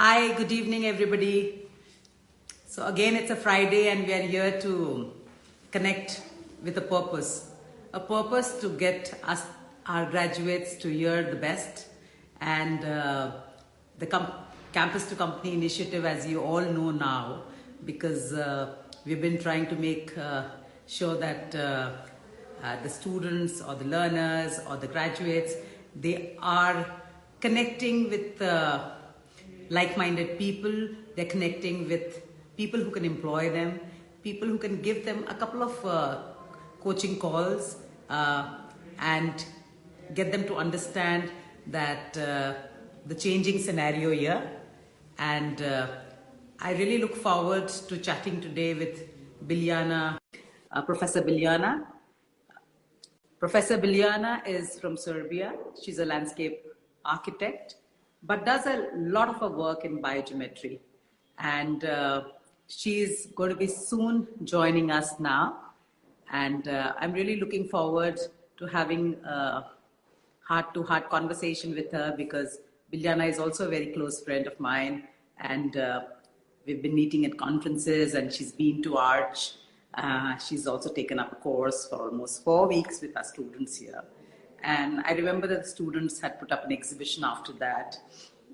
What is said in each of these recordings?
Hi, good evening, everybody. So, again, it's a Friday, and we are here to connect with a purpose to get us, our graduates, to hear the best. And the Campus to Company initiative, as you all know now, because we've been trying to make sure that the students or the learners or the graduates, they are connecting with like-minded people. They're connecting with people who can employ them, people who can give them a couple of coaching calls and get them to understand that the changing scenario here. And I really look forward to chatting today with Biljana, Professor Biljana. Professor Biljana is from Serbia. She's a landscape architect, but does a lot of her work in biogeometry. And she's going to be soon joining us now. And I'm really looking forward to having a heart-to-heart conversation with her, because Biljana is also a very close friend of mine. And we've been meeting at conferences, and she's been to Arch. She's also taken up a course for almost 4 weeks with our students here. And I remember that the students had put up an exhibition after that,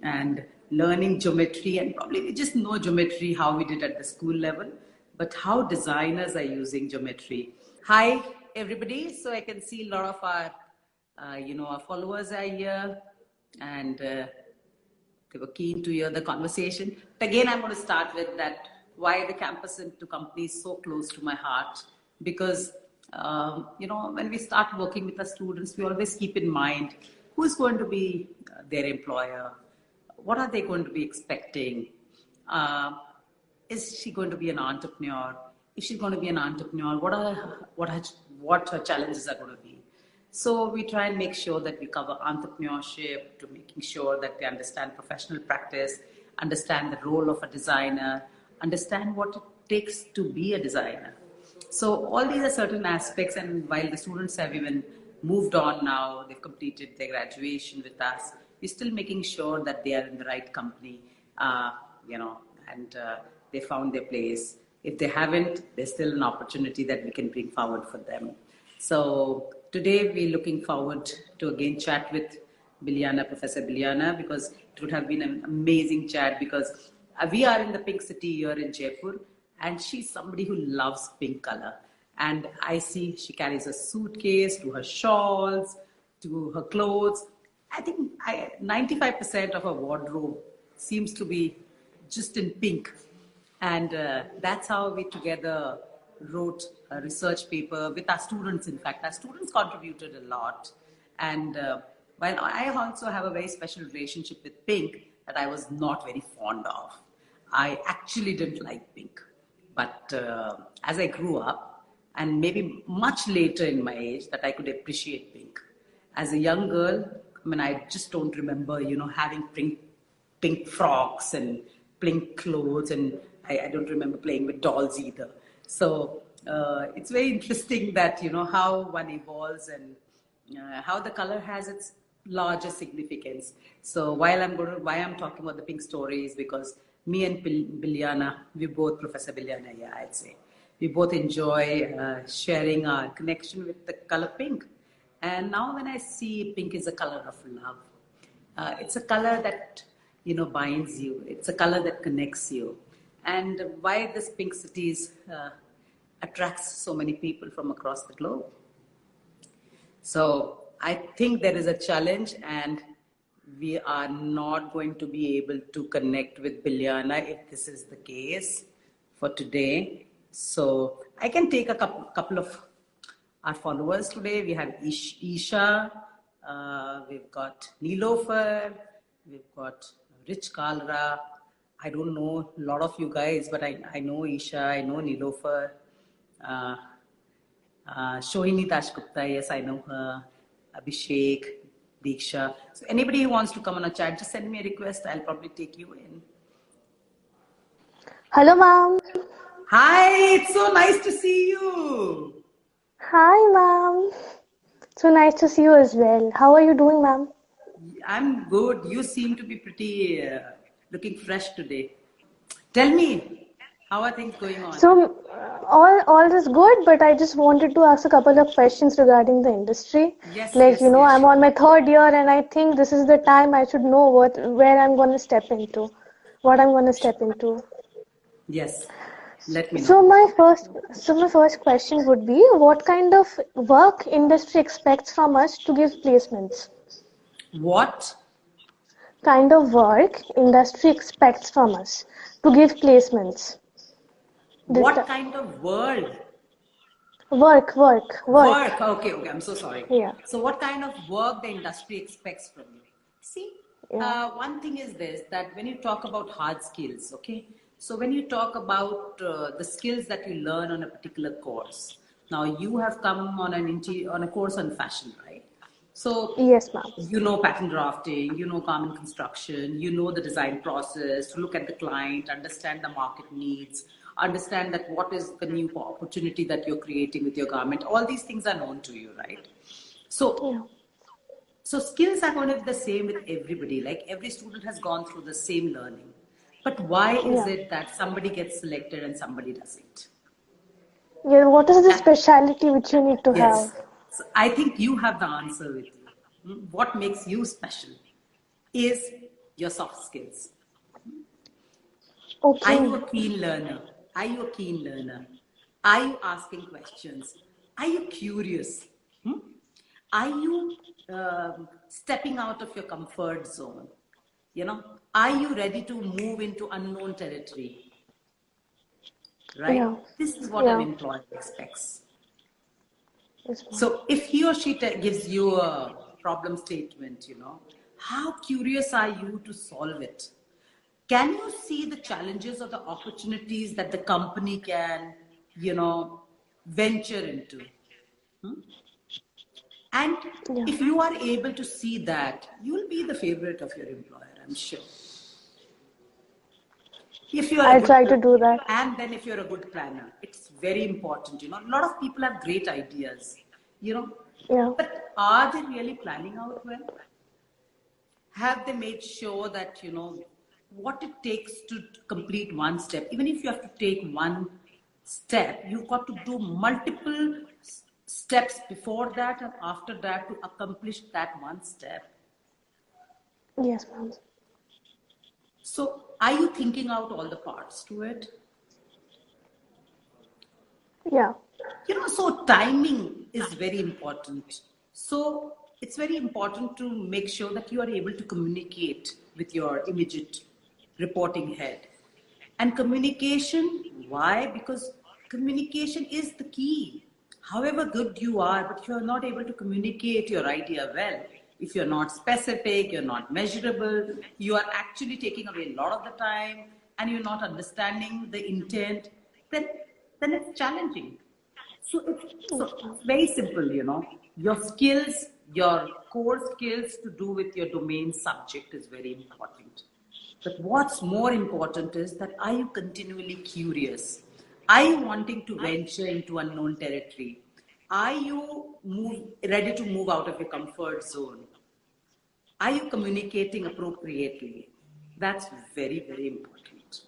and learning geometry, and probably we just know geometry how we did at the school level, but how designers are using geometry. Hi, everybody. So I can see a lot of our, our followers are here, and they were keen to hear the conversation. But again, I'm going to start with that, why the Campus to Company is so close to my heart. Because, when we start working with our students, we always keep in mind who's going to be their employer. What are they going to be expecting? Is she going to be an entrepreneur? If she's going to be an entrepreneur, what her challenges are going to be? So we try and make sure that we cover entrepreneurship, to making sure that they understand professional practice, understand the role of a designer, understand what it takes to be a designer. So all these are certain aspects, and while the students have even moved on now, they've completed their graduation with us, we're still making sure that they are in the right company, and they found their place. If they haven't, there's still an opportunity that we can bring forward for them. So today we're looking forward to again chat with Biljana, Professor Biljana, because it would have been an amazing chat, because we are in the pink city here in Jaipur, and she's somebody who loves pink color. And I see she carries a suitcase, to her shawls, to her clothes. I think 95% of her wardrobe seems to be just in pink. And that's how we together wrote a research paper with our students. In fact, our students contributed a lot. And while I also have a very special relationship with pink that I was not very fond of, I actually didn't like pink. But as I grew up, and maybe much later in my age, that I could appreciate pink. As a young girl, I just don't remember, having pink frocks and pink clothes, and I don't remember playing with dolls either. So it's very interesting that, how one evolves, and how the color has its larger significance. So why I'm talking about the pink story is because me and Biljana, Professor Biljana, yeah, I'd say, we both enjoy sharing our connection with the color pink. And now when I see pink is a color of love, it's a color that, binds you. It's a color that connects you. And why this pink cities attracts so many people from across the globe. So I think there is a challenge, and we are not going to be able to connect with Biljana if this is the case for today. So I can take a couple of our followers today. We have Isha, we've got Nilofer, we've got Rich Kalra. I don't know a lot of you guys, but I know Isha, I know Nilofer. Shohini Dashgupta, yes, I know her. Abhishek, Diksha. So anybody who wants to come on a chat, just send me a request. I'll probably take you in. Hello, ma'am. Hi, it's so nice to see you. Hi, ma'am. So nice to see you as well. How are you doing, ma'am? I'm good. You seem to be pretty looking fresh today. Tell me, how are things going on? So, all is good, but I just wanted to ask a couple of questions regarding the industry. Yes, Like, yes, yes, I'm sure. on my third year, and I think this is the time I should know where I'm going to step into, what I'm going to step into. Yes, let me know. So my first question would be, what kind of work industry expects from us to give placements? What? Kind of work industry expects from us to give placements. What kind of world? Work. Work. Okay, okay. I'm so sorry. Yeah, So, what kind of work the industry expects from you? See, yeah, one thing is this, that when you talk about hard skills, okay, so when you talk about the skills that you learn on a particular course, now you have come on on a course on fashion, right? So yes, ma'am. you know pattern drafting, you know garment construction, you know the design process, to look at the client, understand the market needs, understand that what is the new opportunity that you're creating with your garment. All these things are known to you, right? So Yeah, so skills are going to be the same with everybody. Like every student has gone through the same learning. But why is yeah, it that somebody gets selected and somebody doesn't? yeah. What is the That, speciality which you need to have? yes. So I think you have the answer with you. What makes you special is your soft skills. Are you Okay, a keen learner? Are you a keen learner? Are you asking questions? Are you curious? Hmm? Are you stepping out of your comfort zone? You know, are you ready to move into unknown territory? Right? yeah, This is what an yeah, employer expects. yes, ma'am. So if he or she gives you a problem statement, how curious are you to solve it? Can you see the challenges or the opportunities that the company can, venture into? Hmm? And Yeah, if you are able to see that, you'll be the favorite of your employer, I'm sure. If you are a I'll good try to do that. and then if you're a good planner, it's very important. A lot of people have great ideas, you know, Yeah, but are they really planning out well? Have they made sure that what it takes to complete one step? Even if you have to take one step, you've got to do multiple steps before that and after that to accomplish that one step. yes, ma'am. So are you thinking out all the parts to it? Yeah, So timing is very important. So it's very important to make sure that you are able to communicate with your immediate reporting head. And communication, why? Because communication is the key. However good you are, but if you're not able to communicate your idea well, if you're not specific, you're not measurable, you are actually taking away a lot of the time and you're not understanding the intent, then, then it's challenging. So yes, ma'am. it's very simple. Your skills, your core skills to do with your domain subject is very important. But what's more important is that are you continually curious? Are you wanting to venture into unknown territory? Are you ready to move out of your comfort zone? Are you communicating appropriately? That's very, very important.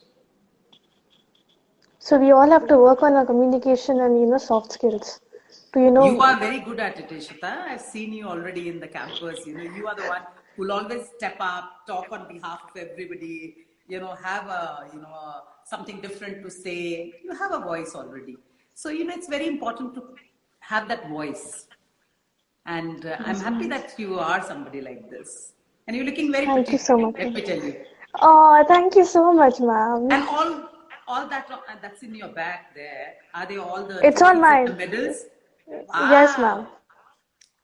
So we all have to work on our communication and soft skills. To You are very good at it, Ishita. I've seen you already in the campus. You are the one who'll always step up, talk on behalf of everybody, have something different to say. You have a voice already. So, it's very important to have that voice. And I'm Yes, happy ma'am. that you are somebody like this. And you're looking very Thank you pretty so today, much, let ma'am. me tell you. Oh, thank you so much, ma'am. And all that's in your bag there, are they all the It's on trophies and the mine. medals? Yes, ma'am. Wow.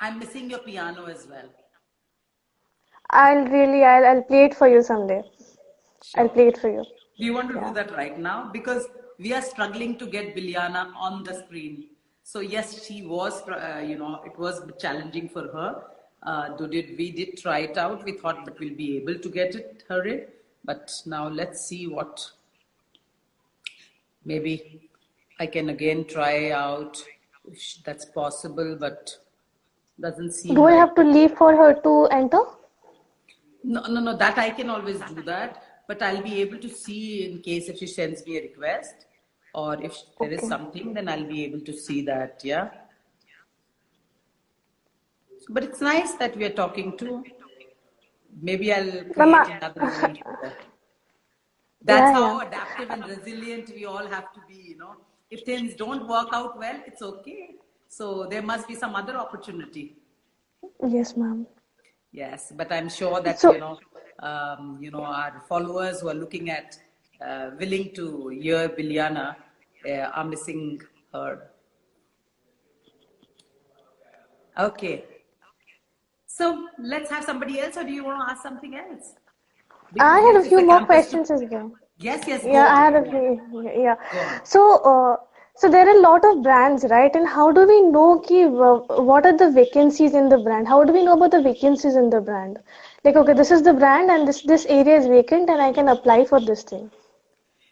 I'm missing your piano as well. I'll play it for you someday. I'll Sure. play it for you. Do you want to do Yeah. that right now? Because we are struggling to get Bilyana on the screen. So yes, she was, it was challenging for her. We did try it out. We thought that we'll be able to get her in. But now let's see what, maybe I can again try out if that's possible, but doesn't seem Do I like have to it. leave for her to enter? No, that I can always do that. but I'll be able to see in case if she sends me a request, or if there is Okay. something, then I'll be able to see that. Yeah. But it's nice that we are talking to. Maybe I'll Ma'am, create another event for that. That's yeah, yeah. how adaptive and resilient we all have to be, you know. If things don't work out well, it's okay. So there must be some other opportunity. Yes, ma'am. Yes, but I'm sure that, So, our followers who are looking at, willing to hear Biliana, are missing her. Okay. So let's have somebody else, or do you want to ask something else? I Because had yes, a it's few a more campus to. questions as well. Yes, yes, Yeah, go I on, had a go on, few. Yeah. go on. So there are a lot of brands, right? And how do we know what are the vacancies in the brand? How do we know about the vacancies in the brand? Like, okay, this is the brand, and this area is vacant, and I can apply for this thing.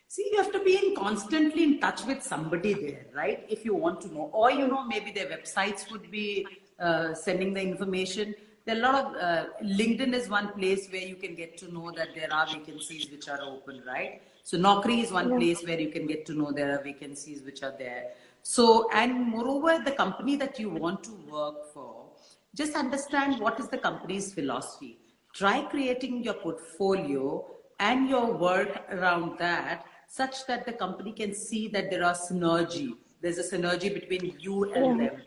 See, you have to be constantly in touch with somebody there, right? If you want to know, or maybe their websites would be sending the information. There are a lot of LinkedIn is one place where you can get to know that there are vacancies which are open, right? So Naukri is one Yeah. place where you can get to know there are vacancies which are there. So, and moreover, the company that you want to work for, just understand what is the company's philosophy. Try creating your portfolio and your work around that such that the company can see that there are synergy. There's a synergy between you and Yeah. them.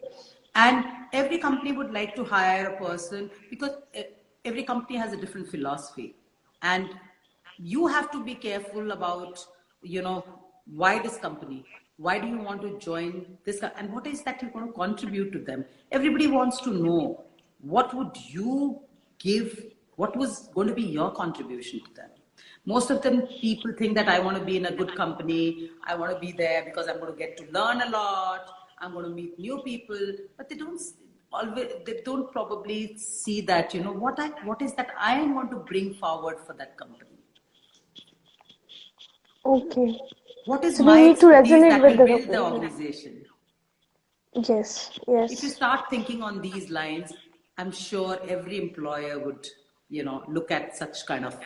And every company would like to hire a person because every company has a different philosophy. And you have to be careful about, why this company? Why do you want to join this? And what is that you're going to contribute to them? Everybody wants to know what would you give, what was going to be your contribution to them. Most of them people think that I want to be in a good company, I want to be there because I'm going to get to learn a lot, I'm going to meet new people, but they don't probably see that, what is that I want to bring forward for that company. Okay. What is So we my need to expertise resonate that with will the build the company. organization? Yes. If you Yes. start thinking on these lines, I'm sure every employer would, look at such kind of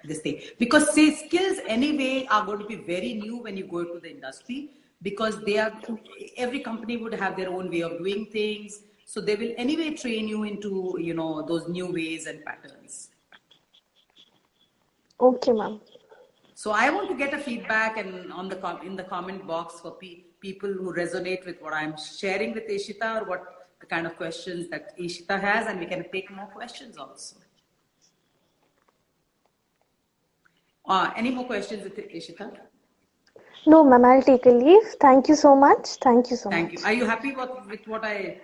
this thing. Because say skills anyway are going to be very new when you go to the industry because every company would have their own way of doing things. So they will anyway train you into, those new ways and patterns. Okay, ma'am. So I want to get a feedback and in the comment box for people who resonate with what I'm sharing with Ishita or what the kind of questions that Ishita has, and we can take more questions also. Any more questions with Ishita? No, ma'am, I'll take a leave. Thank you so much. Thank you so Thank you. much. Are you happy with what I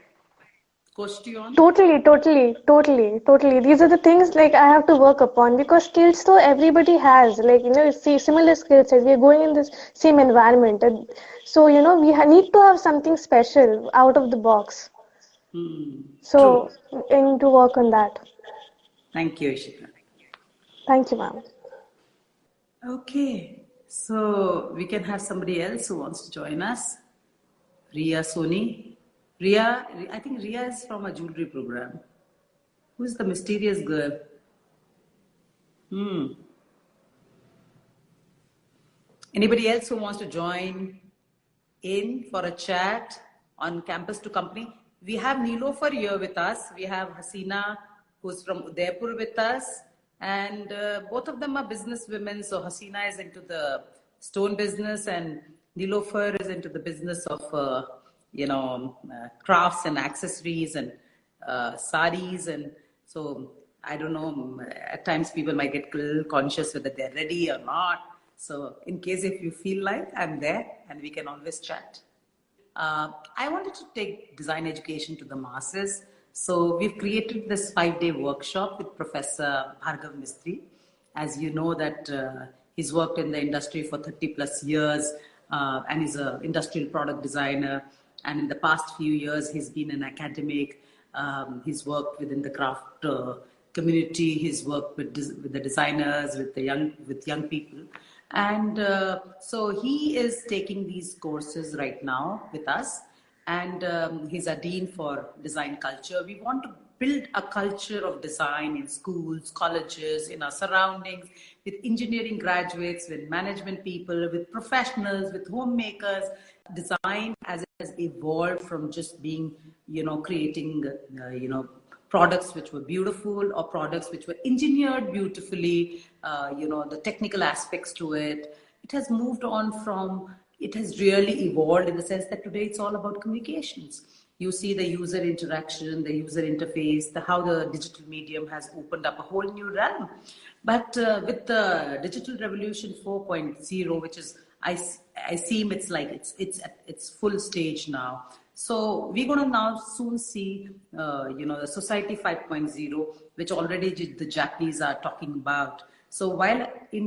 coached you on? Totally, totally, totally, totally. These are the things like I have to work upon because skills though everybody has, like see similar skill sets. We're going in this same environment, and so we need to have something special out of the box. True. So I need to work on that. Thank you, Ishita. Thank you, ma'am. Okay. So we can have somebody else who wants to join us. Ria Soni. Ria, I think Ria is from a jewelry program. Who's the mysterious girl? Anybody else who wants to join in for a chat on Campus to Company? We have Nilofer here with us. We have Hasina, who's from Udaipur with us. And both of them are business women. So Hasina is into the stone business and Nilofer is into the business of, crafts and accessories and saris. And so I don't know, at times people might get a little conscious whether they're ready or not. So in case if you feel like, I'm there and we can always chat. I wanted to take design education to the masses. So we've created this 5-day workshop with Professor Bhargav Mistry. As you know that he's worked in the industry for 30 plus years and he's an industrial product designer. And in the past few years, he's been an academic. He's worked within the craft community. He's worked with the designers, with young people. And so he is taking these courses right now with us. And he's a dean for design culture. We want to build a culture of design in schools, colleges, in our surroundings, with engineering graduates, with management people, with professionals, with homemakers. Design as it has evolved from just being, creating, products which were beautiful or products which were engineered beautifully, the technical aspects to it. It has moved on from, it has really evolved in the sense that today it's all about communications. You see the user interaction, the user interface, how the digital medium has opened up a whole new realm. But with the Digital Revolution 4.0, which is, I seem it's like it's at its full stage now. So we're going to now soon see, the Society 5.0, which already the Japanese are talking about. So while we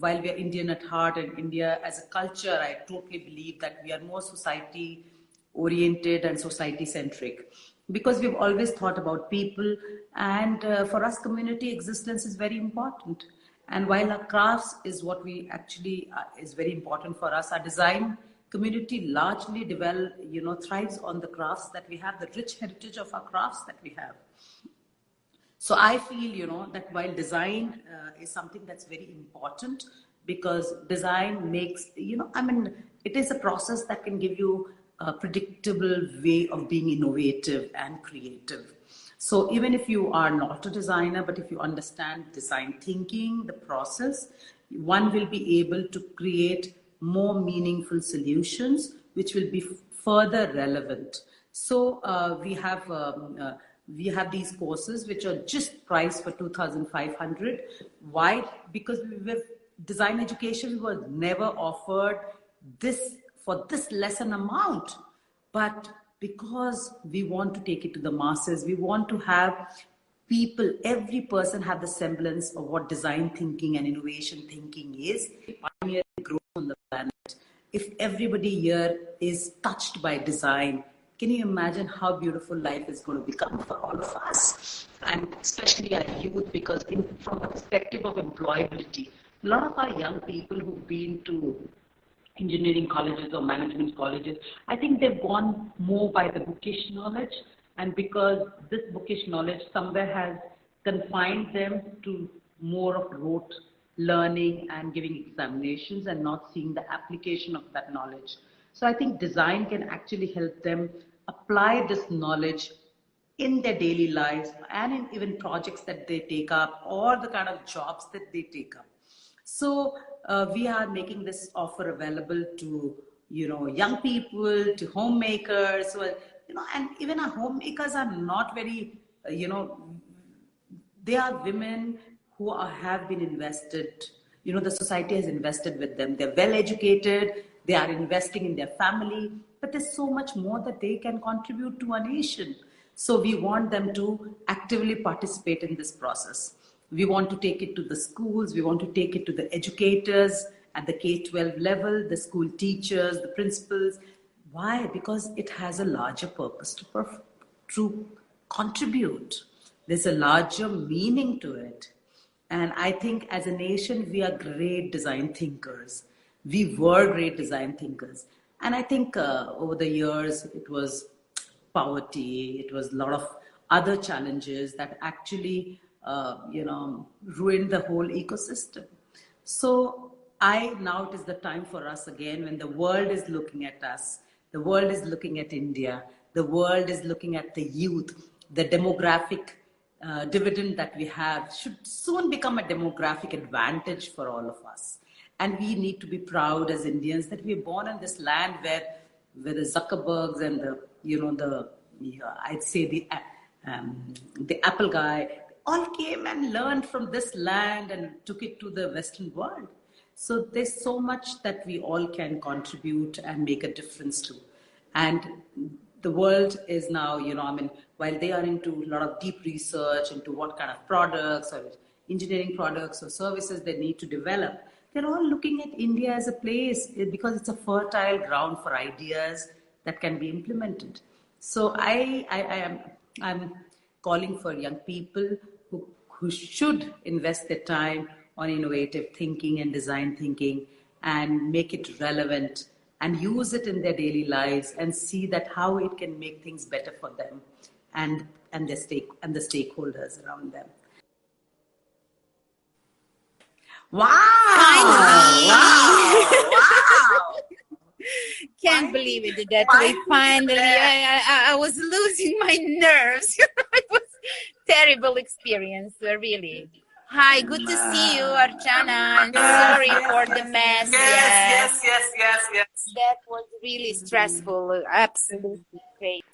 are Indian at heart, and India as a culture, I totally believe that we are more society oriented and society centric, because we've always thought about people, and for us community existence is very important. And while our crafts is what we actually is very important for us, our design community largely thrives on the crafts that we have, the rich heritage of our crafts that we have. So I feel, that while design is something that's very important, because design makes, it is a process that can give you a predictable way of being innovative and creative. So even if you are not a designer, but if you understand design thinking, the process, one will be able to create more meaningful solutions, which will be further relevant. So we have these courses which are just priced for 2,500. Why? Because design education was never offered this for this lesson amount, but because we want to take it to the masses, we want to have people, every person have the semblance of what design thinking and innovation thinking is. Pioneering growth on the planet. If everybody here is touched by design, can you imagine how beautiful life is going to become for all of us? And especially our youth, because from the perspective of employability, a lot of our young people who've been to engineering colleges or management colleges, I think they've gone more by the bookish knowledge. And because this bookish knowledge somewhere has confined them to more of rote learning and giving examinations and not seeing the application of that knowledge. So I think design can actually help them apply this knowledge in their daily lives and in even projects that they take up or the kind of jobs that they take up. So we are making this offer available to, young people, to homemakers. So, and even our homemakers are not very, they are women who have been invested, the society has invested with them. They're well educated, they are investing in their family, but there's so much more that they can contribute to a nation. So we want them to actively participate in this process. We want to take it to the schools, we want to take it to the educators at the K-12 level, the school teachers, the principals. Why? Because it has a larger purpose to contribute. There's a larger meaning to it. And I think as a nation, we are great design thinkers. We were great design thinkers. And I think over the years, it was poverty, it was a lot of other challenges that actually ruined the whole ecosystem. So now it is the time for us again, when the world is looking at us, the world is looking at India, the world is looking at the youth, the demographic dividend that we have should soon become a demographic advantage for all of us. And we need to be proud as Indians that we are born in this land where the Zuckerbergs and I'd say the Apple guy, all came and learned from this land and took it to the Western world. So there's so much that we all can contribute and make a difference to. And the world is now, while they are into a lot of deep research into what kind of products or engineering products or services they need to develop, they're all looking at India as a place because it's a fertile ground for ideas that can be implemented. So I'm calling for young people who should invest their time on innovative thinking and design thinking and make it relevant and use it in their daily lives and see that how it can make things better for them. And and the stakeholders around them. Wow! Wow! Can't believe it that we finally. I was losing my nerves. It was terrible experience, really. Hi, good to see you, Archana. I'm sorry for the mess. Yes. That was really stressful. Absolutely great.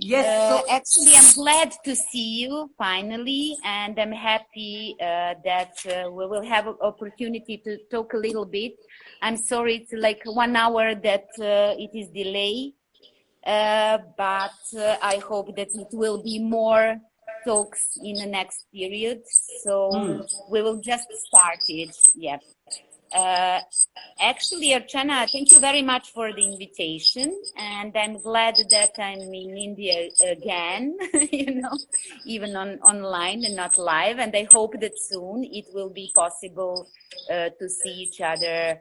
Yes. Actually, I'm glad to see you finally, and I'm happy that we will have an opportunity to talk a little bit. I'm sorry it's like 1 hour that it is delayed, but I hope that it will be more talks in the next period. So we will just start it. Yeah. Actually, Archana, thank you very much for the invitation, and I'm glad that I'm in India again, even online and not live, and I hope that soon it will be possible to see each other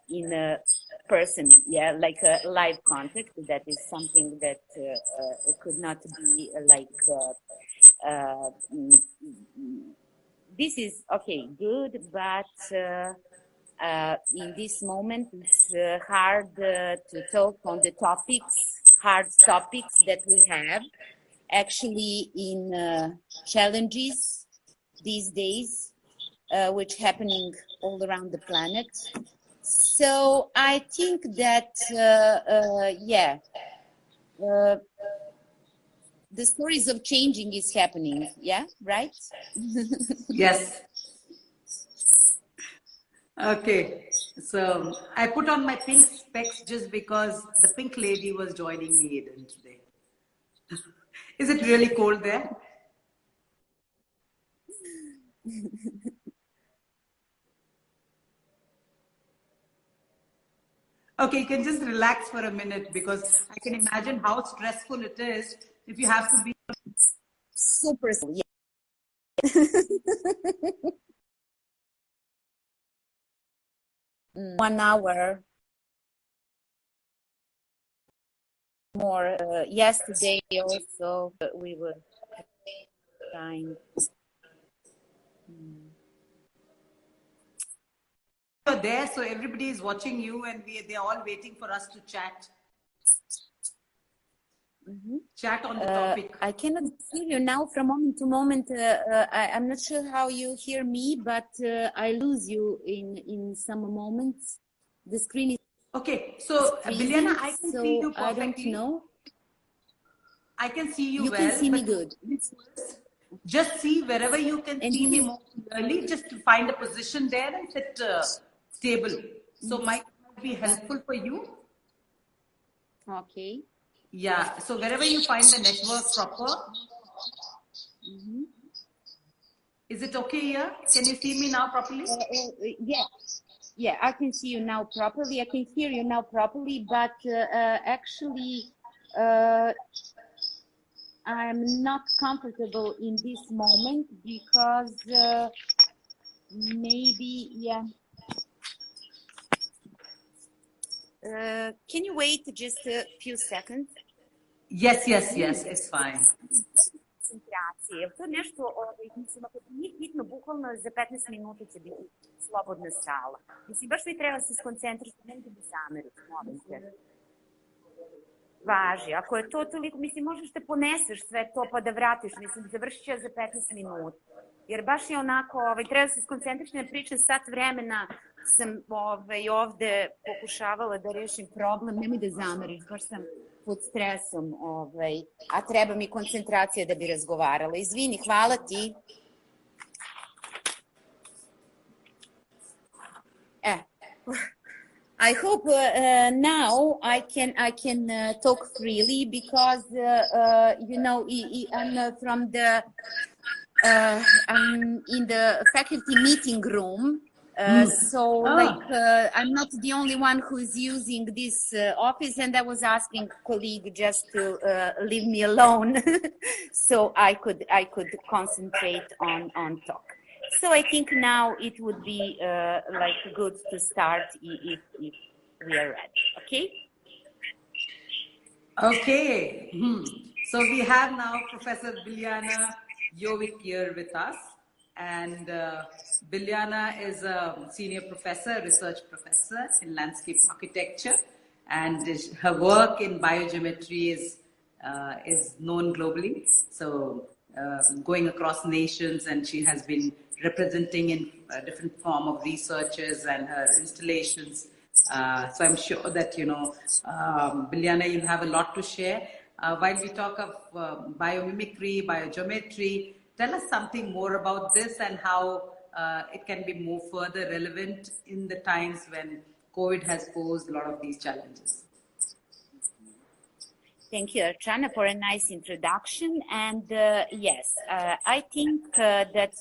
in a person, like a live contact. That is something that could not be this is okay, good, but in this moment it's hard to talk on the hard topics that we have actually in challenges these days, which happening all around the planet. So I think that, the stories of changing is happening. Yeah, right? Yes. Okay. So I put on my pink specs just because the pink lady was joining me today. Is it really cold there? Okay, you can just relax for a minute because I can imagine how stressful it is if you have to be super. Yeah. 1 hour more. Yesterday also we were trying. You're there, so everybody is watching you, and they're all waiting for us to chat. Chat on the topic. I cannot hear you now from moment to moment. I'm not sure how you hear me, but I lose you in some moments. The screen is okay. So, Bilyana, I can see you perfectly. I don't know. I can see you. You well, can see me good. Just see wherever you can see me more clearly. Just to find a position there and sit stable. So, might be helpful for you. Okay. Yeah, so wherever you find the network proper, is it okay here? Can you see me now properly? Yeah, I can see you now properly. I can hear you now properly, but actually, I'm not comfortable in this moment because maybe, can you wait just a few seconds? Yes, it's fine. Концентрация. То нещо, мислим, ако ни хитно буквално за 15 минути će biti slobodna sala. Mislim, baš vi treba se skoncentriti, nemojte da zamerite, molim te. Važi, ako je to toliko, mislim, možeš da poneseš sve to pa da vratiš, mislim, završit će za 15 minuta. Jer baš je onako, treba da se skoncentriši na pričam, sat vremena sam ovde pokušavala da rešim problem, nemoj da zameriš, baš sam pod stresom, a treba mi koncentracija da bi razgovarala. Izvini, hvala ti. I hope now I can talk freely because I'm from the I'm in the faculty meeting room. I'm not the only one who's using this office, and I was asking colleague just to leave me alone so I could concentrate on talk. So I think now it would be good to start if we are ready. Okay. So we have now Professor Biljana Jovic here with us. And Biljana is a senior professor, research professor in landscape architecture. And her work in biogeometry is known globally. So going across nations, and she has been representing in different form of researchers and her installations. So I'm sure that, Biljana, you have a lot to share. While we talk of biomimicry, biogeometry, tell us something more about this and how it can be more further relevant in the times when COVID has posed a lot of these challenges. Thank you, Archana, for a nice introduction. And yes, I think that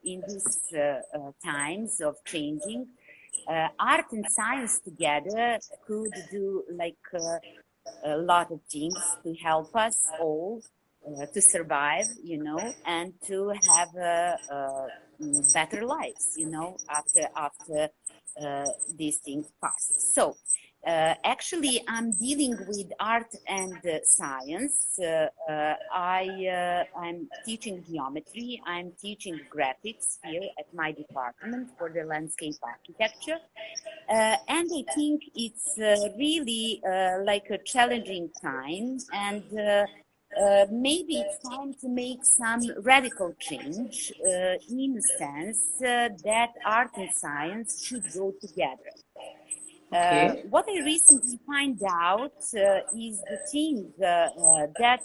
in these times of changing, art and science together could do like a lot of things to help us all to survive, and to have better lives, after these things pass. So actually, I'm dealing with art and science. I'm teaching geometry. I'm teaching graphics here at my department for the landscape architecture. And I think it's really like a challenging time, and maybe it's time to make some radical change in the sense that art and science should go together. Okay. What I recently find out is the thing that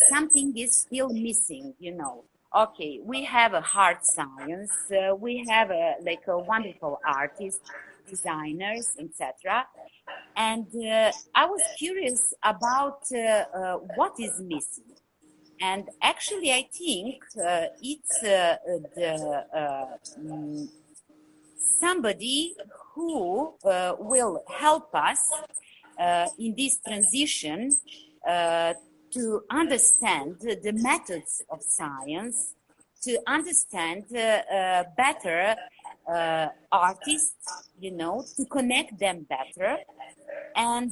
something is still missing, Okay, we have a hard science, we have a wonderful artists, designers, etc. And I was curious about what is missing. And actually, I think it's somebody who will help us in this transition to understand the methods of science, to understand better artists, to connect them better. And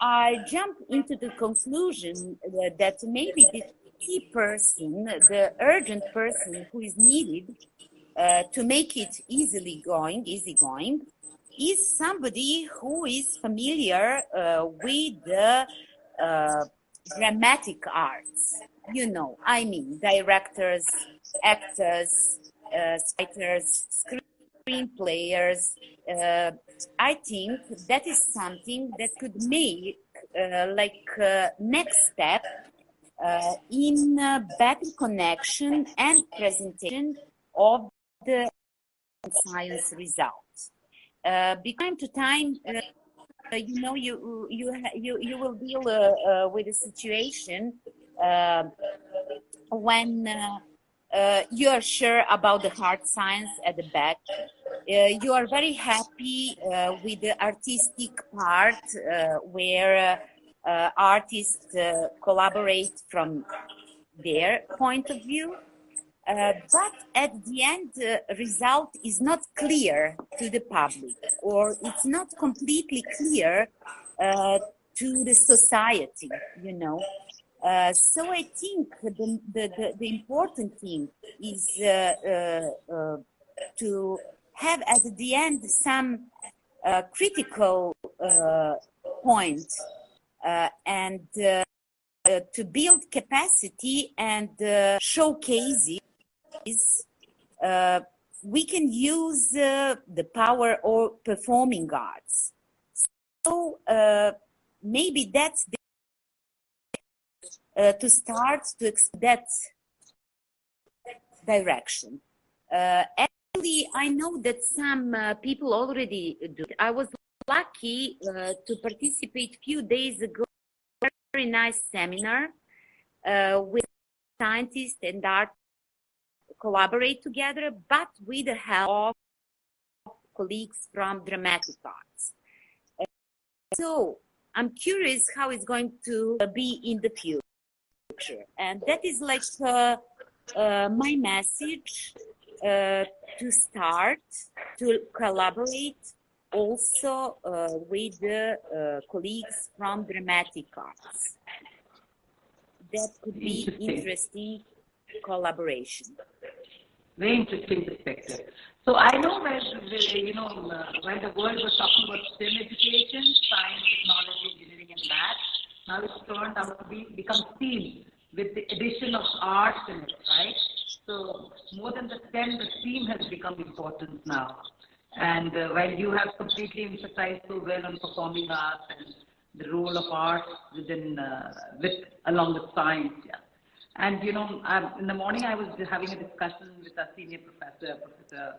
I jump into the conclusion that maybe the key person, the urgent person who is needed to make it easygoing, is somebody who is familiar with the dramatic arts. Directors, actors, writers, screenplayers. I think that is something that could make next step in better connection and presentation of the science results. Time to time, you will deal with a situation when you are sure about the hard science at the back. You are very happy with the artistic part where artists collaborate from their point of view. But at the end, the result is not clear to the public, or it's not completely clear to the society, So I think the important thing is to have at the end some critical point and to build capacity and showcase we can use the power of performing arts. So maybe that's to start to that direction. Actually, I know that some people already do. I was lucky to participate a few days ago in a very nice seminar with scientists and artists collaborate together, but with the help of colleagues from dramatic arts. So I'm curious how it's going to be in the future. And that is my message to start to collaborate also with the colleagues from dramatic arts. that could be interesting collaboration. Very interesting perspective. So I know when when the world was talking about STEM education, science, technology, engineering, and math, now it's turned out to become STEAM with the addition of arts in it, right? So more than the STEM, the STEAM has become important now. And while you have completely emphasized so well on performing arts and the role of art within, along with science, yeah. And in the morning I was having a discussion with our senior professor, Professor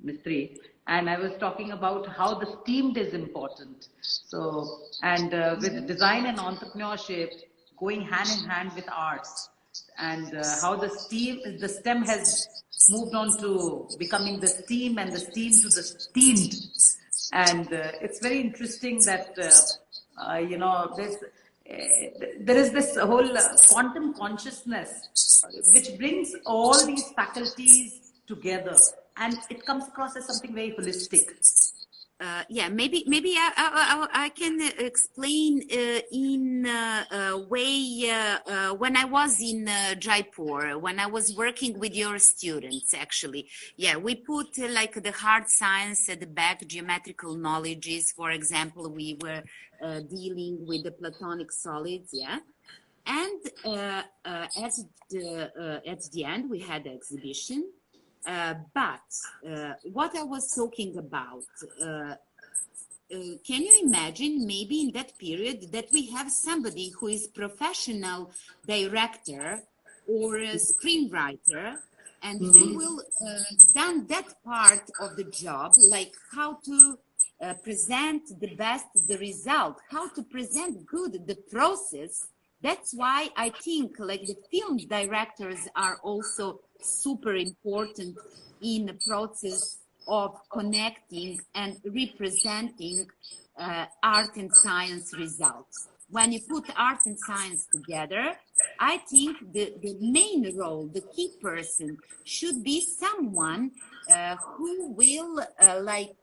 Mistry, and I was talking about how the STEAM is important. So, and with design and entrepreneurship going hand in hand with arts, and how the STEM has moved on to becoming the STEAM and the STEAM to the STEAMed. And it's very interesting that, there is this whole quantum consciousness which brings all these faculties together, and it comes across as something very holistic. Yeah, maybe I can explain in a way when I was in Jaipur, when I was working with your students, actually. Yeah, we put like the hard science at the back, geometrical knowledges. For example, we were dealing with the platonic solids, yeah. And at the end, we had the exhibition. But what I was talking about, can you imagine maybe in that period that we have somebody who is professional director or a screenwriter, and who will done that part of the job, like how to present the best the result, how to present good the process. That's why I think like the film directors are also super important in the process of connecting and representing art and science results. When you put art and science together, I think the main role, the key person, should be someone who will write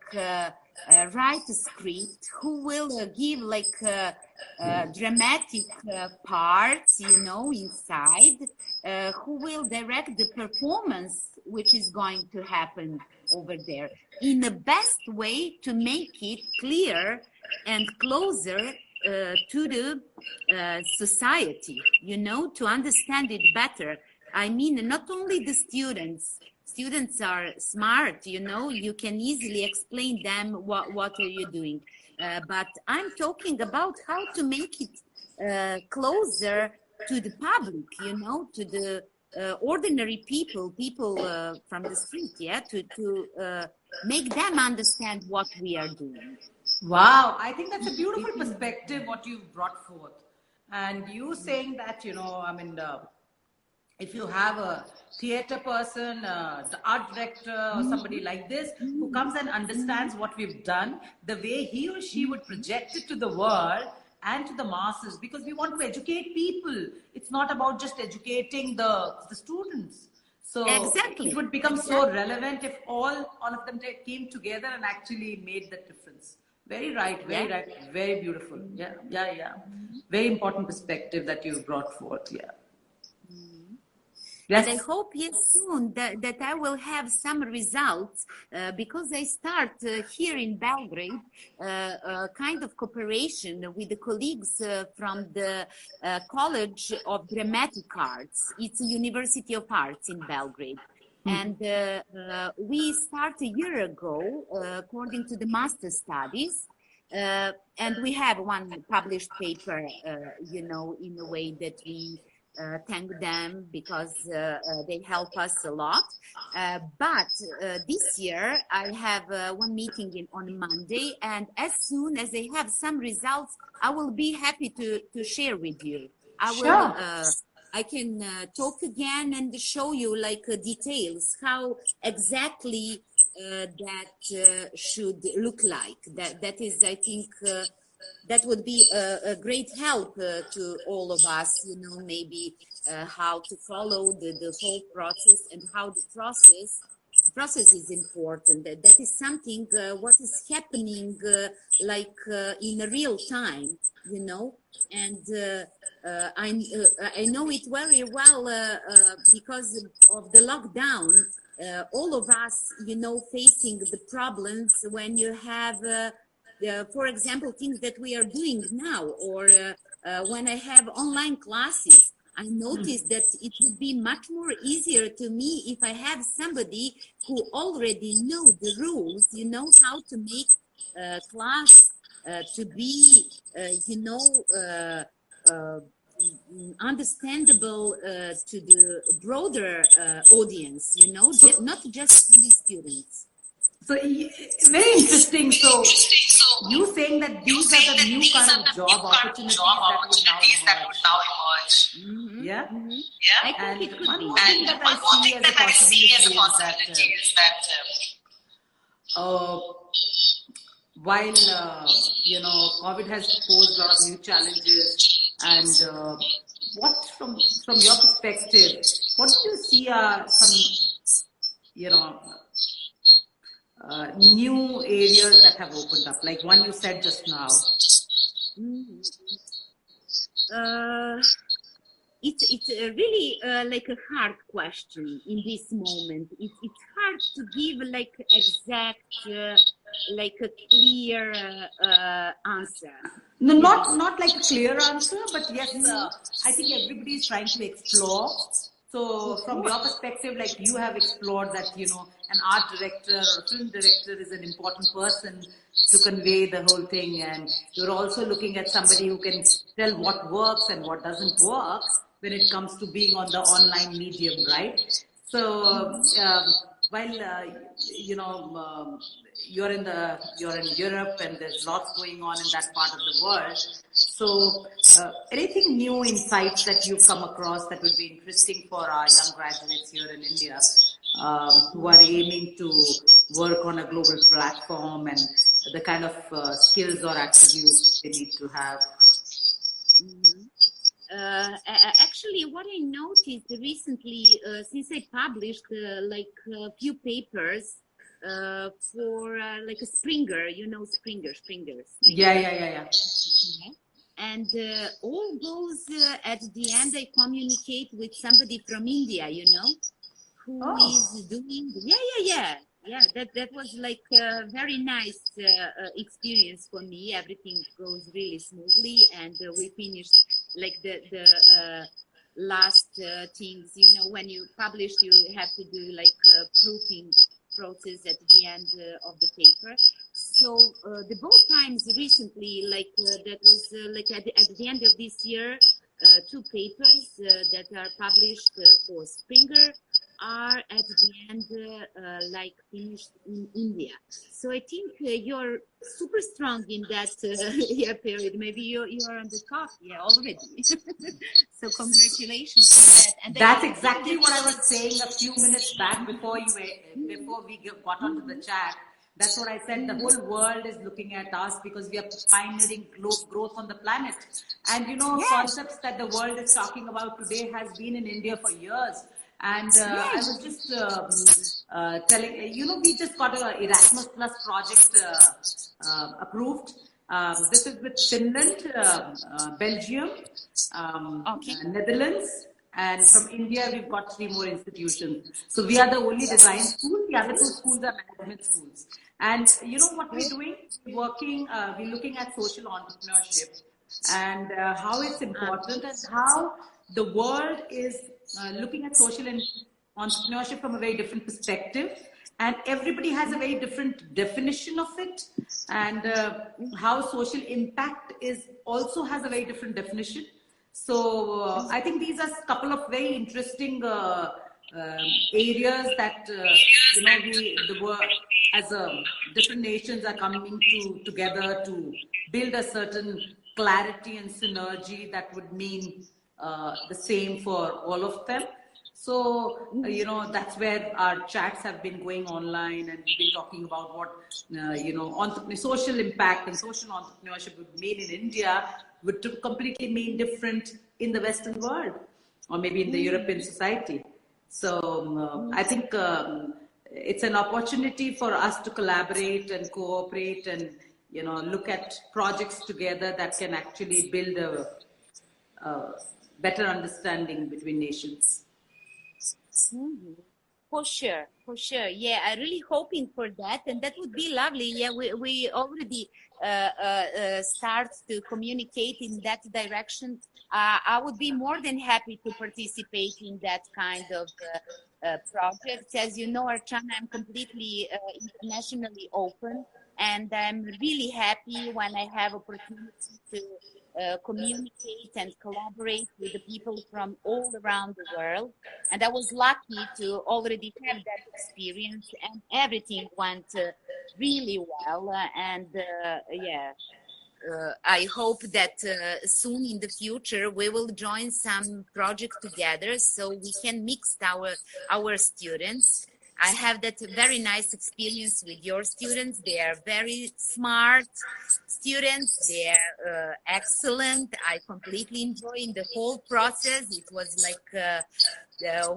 a script, who will give like dramatic parts, inside, who will direct the performance which is going to happen over there in the best way to make it clear and closer to the society, to understand it better. I mean, not only the students are smart, you can easily explain them what are you doing. But I'm talking about how to make it closer to the public, to the ordinary people from the street, yeah, to make them understand what we are doing. Wow, I think that's a beautiful perspective what you've brought forth. And you saying that, if you have a theater person, the art director, or somebody like this who comes and understands what we've done, the way he or she would project it to the world and to the masses, because we want to educate people. It's not about just educating the students. So exactly. It would become so relevant if all of them came together and actually made that difference. Very right, right, very beautiful. Yeah. Very important perspective that you brought forth. Yeah. Yes. And I hope soon that I will have some results because I start here in Belgrade kind of cooperation with the colleagues from the College of Dramatic Arts. It's a University of Arts in Belgrade. And we started a year ago, according to the master studies, and we have one published paper, in a way that we thank them because they help us a lot. But this year I have one meeting on Monday, and as soon as I have some results, I will be happy to share with you. I can talk again and show you like details, how exactly that should look like. That is, I think, that would be a great help to all of us, maybe how to follow the whole process and how the process process is important. That is something what is happening in real time, you know. And I know it very well because of the lockdown. All of us, you know, facing the problems when you have, for example, things that we are doing now, or when I have online classes. I noticed that it would be much more easier to me if I have somebody who already know the rules, you know, how to make class to be, understandable to the broader audience, you know, not just the students. So very interesting. So you saying that these are the new kind of job opportunities that would now emerge. Mm-hmm. Yeah. Mm-hmm. Yeah. I think it could be. And one thing that I see as a possibility is that while you know, COVID has posed a lot of new challenges, and what from your perspective, what do you see are some, you know, new areas that have opened up, like one you said just now? Mm-hmm. It's really like a hard question in this moment. It's hard to give like exact, like a clear answer. No, not like a clear answer, but yes, I think everybody is trying to explore. So from your perspective, like you have explored that, you know, an art director or a film director is an important person to convey the whole thing, and you're also looking at somebody who can tell what works and what doesn't work when it comes to being on the online medium, right? So while you know, you're in Europe and there's lots going on in that part of the world. So anything new insights that you've come across that would be interesting for our young graduates here in India who are aiming to work on a global platform, and the kind of skills or attributes they need to have? Mm-hmm. Actually, what I noticed recently, since I published like a few papers for like a Springer, you know, Springer. Yeah. And all those at the end, I communicate with somebody from India, you know, who is doing. Yeah. That was like a very nice experience for me. Everything goes really smoothly, and we finished like the last things. You know, when you publish, you have to do like a proofing process at the end of the paper. So the both times recently, like that was like at the end of this year, 2 papers that are published for Springer are at the end like finished in India. So I think you're super strong in that period. Maybe you're on the top already. So congratulations for that. And that's exactly what I was saying a few minutes back before we got onto the chat. That's what I said. The whole world is looking at us because we are pioneering growth on the planet. And you know, concepts that the world is talking about today has been in India for years. And I was just telling, you know, we just got an Erasmus Plus project approved. This is with Finland, Belgium, Netherlands, and from India we've got 3 more institutions. So we are the only design school. The other 2 schools are management schools. And you know what we're doing? We're looking at social entrepreneurship and how it's important, and how the world is looking at social entrepreneurship from a very different perspective, and everybody has a very different definition of it, and how social impact also has a very different definition. So I think these are a couple of very interesting areas that you know, the world as different nations are coming together to build a certain clarity and synergy that would mean the same for all of them. So, you know, that's where our chats have been going online, and we've been talking about what, you know, social impact and social entrepreneurship would mean in India would completely mean different in the Western world, or maybe in the European society. So I think it's an opportunity for us to collaborate and cooperate and, you know, look at projects together that can actually build a better understanding between nations. Mhm. For sure, for sure. Yeah, I'm really hoping for that, and that would be lovely. Yeah, we already start to communicate in that direction. I would be more than happy to participate in that kind of project. As you know, Archana, I'm completely internationally open, and I'm really happy when I have opportunity to communicate and collaborate with the people from all around the world. And I was lucky to already have that experience, and everything went really well. I hope that soon in the future we will join some project together so we can mix our students. I have that very nice experience with your students. They are very smart students. They are excellent. I completely enjoyed the whole process. It was like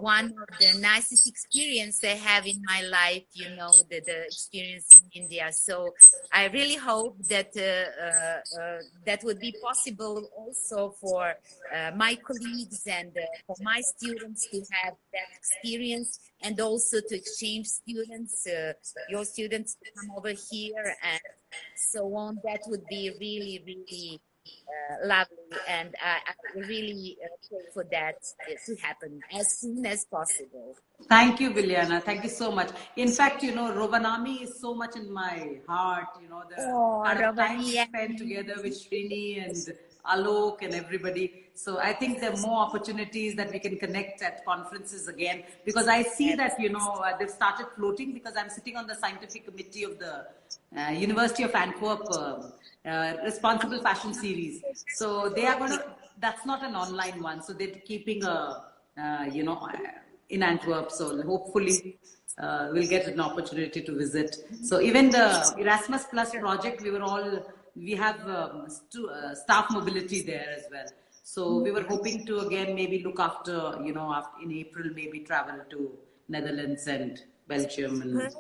one of the nicest experience I have in my life, you know, the experience in India. So I really hope that that would be possible also for my colleagues and for my students to have that experience, and also to exchange students, your students to come over here and so on. That would be really, really lovely, and I really pray for that to happen as soon as possible. Thank you, Bilyana. Thank you so much. In fact, you know, Rovanami is so much in my heart, you know, the kind of time we spent together with Srini and Alok and everybody. So I think there are more opportunities that we can connect at conferences again, because I see that, you know, they've started floating, because I'm sitting on the scientific committee of the University of Antwerp Responsible Fashion Series. So they are going to, that's not an online one. So they're keeping a, you know, in Antwerp. So hopefully we'll get an opportunity to visit. So even the Erasmus Plus project, we have staff mobility there as well. So we were hoping to again maybe look after, you know, in April, maybe travel to Netherlands and Belgium. And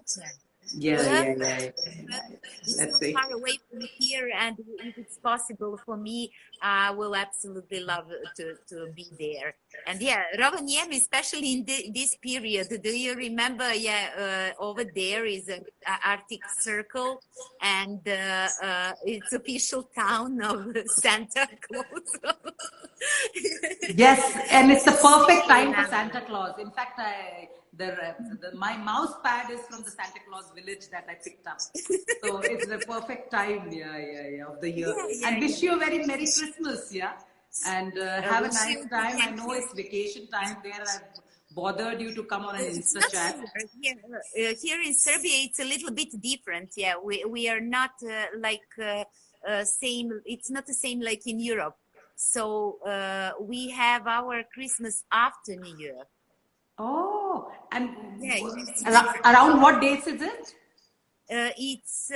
yeah. It's Let's not see. far away from here, and if it's possible for me, I will absolutely love to be there. And yeah, Rovaniemi, especially in this period, do you remember? Yeah, over there is an Arctic Circle, and it's official town of Santa Claus. Yes, and it's the perfect time for Santa Claus. In fact, my mouse pad is from the Santa Claus village that I picked up. So it's the perfect time, of the year. And wish you a very Merry Christmas, and have a nice time. I know it's vacation time there. I've bothered you to come on an Insta chat. Here in Serbia, it's a little bit different. Yeah, we are not same. It's not the same like in Europe. So we have our Christmas after New Year. Oh, and around what dates is it? It's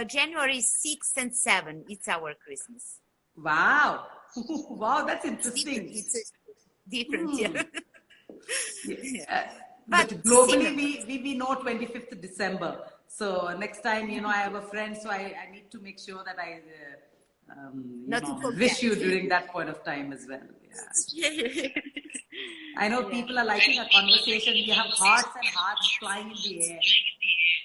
January 6 and 7. It's our Christmas. Wow. Wow, that's interesting. It's different, yeah. But globally, we know 25th December. So next time, you know, I have a friend, so I need to make sure that I wish you during that point of time as well. Yeah. I know people are liking our conversation. We have hearts and hearts flying in the air.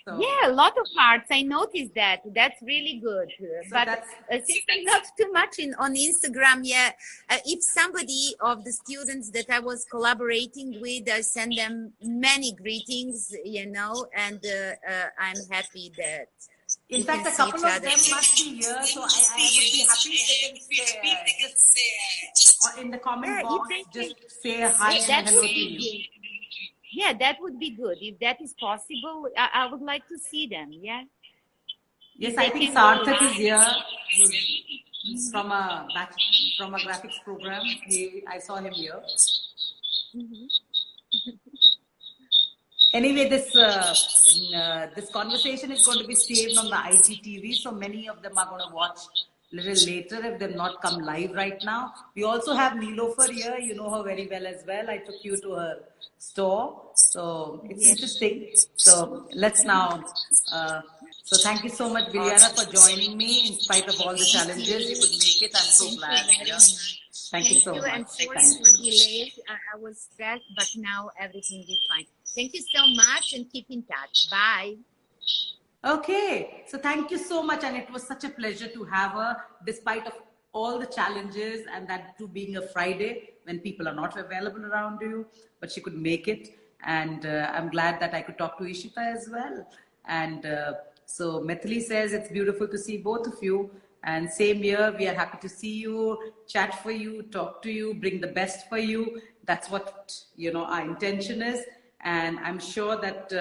So, yeah, a lot of hearts. I noticed that. That's really good. So but since I'm not too much on Instagram, if somebody of the students that I was collaborating with, I send them many greetings, you know, and I'm happy that. In fact, a couple of them must be here, so I would be happy if they can just in the comment box, just say hi and hello to you. Yeah, that would be good. If that is possible, I would like to see them, yeah? Yes, I think Sarthak is here from a graphics program. I saw him here. Anyway, this conversation is going to be saved on the IGTV, so many of them are going to watch little later if they've not come live right now. We also have Nilofer here. You know her very well as well. I took you to her store. So it's interesting. So let's now... so thank you so much, Bilyana, for joining me in spite of all the challenges. You could make it. I'm so glad. Yeah. Thank you so much. And sorry for delay. I was stressed, but now everything is fine. Thank you so much and keep in touch. Bye. Okay, so thank you so much, and it was such a pleasure to have her despite of all the challenges, and that too being a Friday when people are not available around you, but she could make it, and I'm glad that I could talk to Ishita as well. And so Mithili says it's beautiful to see both of you, and same here, we are happy to see you, chat for you, talk to you, bring the best for you. That's what, you know, our intention is, and I'm sure that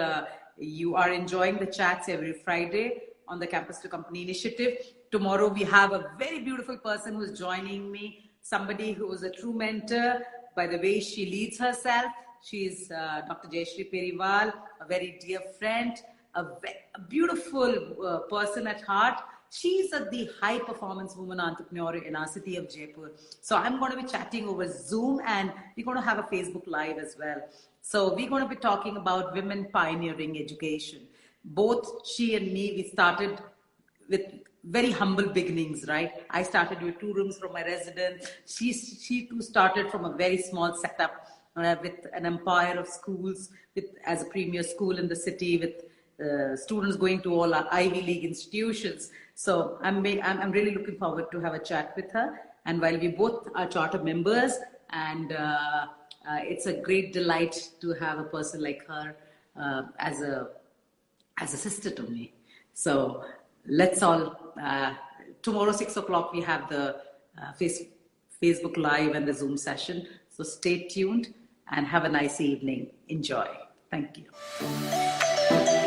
you are enjoying the chats every Friday on the Campus to Company initiative. Tomorrow we have a very beautiful person who is joining me, somebody who is a true mentor by the way she leads herself. She is Dr. Jayashree Periwal, a very dear friend, a beautiful person at heart. She's the high performance woman entrepreneur in our city of Jaipur. So I'm going to be chatting over Zoom, and we're going to have a Facebook Live as well. So we're going to be talking about women pioneering education. Both she and me, we started with very humble beginnings, right? I started with 2 rooms from my residence. She too started from a very small setup with an empire of schools, as a premier school in the city, with students going to all our Ivy League institutions. So I'm really looking forward to have a chat with her. And while we both are charter members, and it's a great delight to have a person like her as a sister to me. So let's all, tomorrow 6 o'clock we have the Facebook Live and the Zoom session. So stay tuned and have a nice evening. Enjoy. Thank you.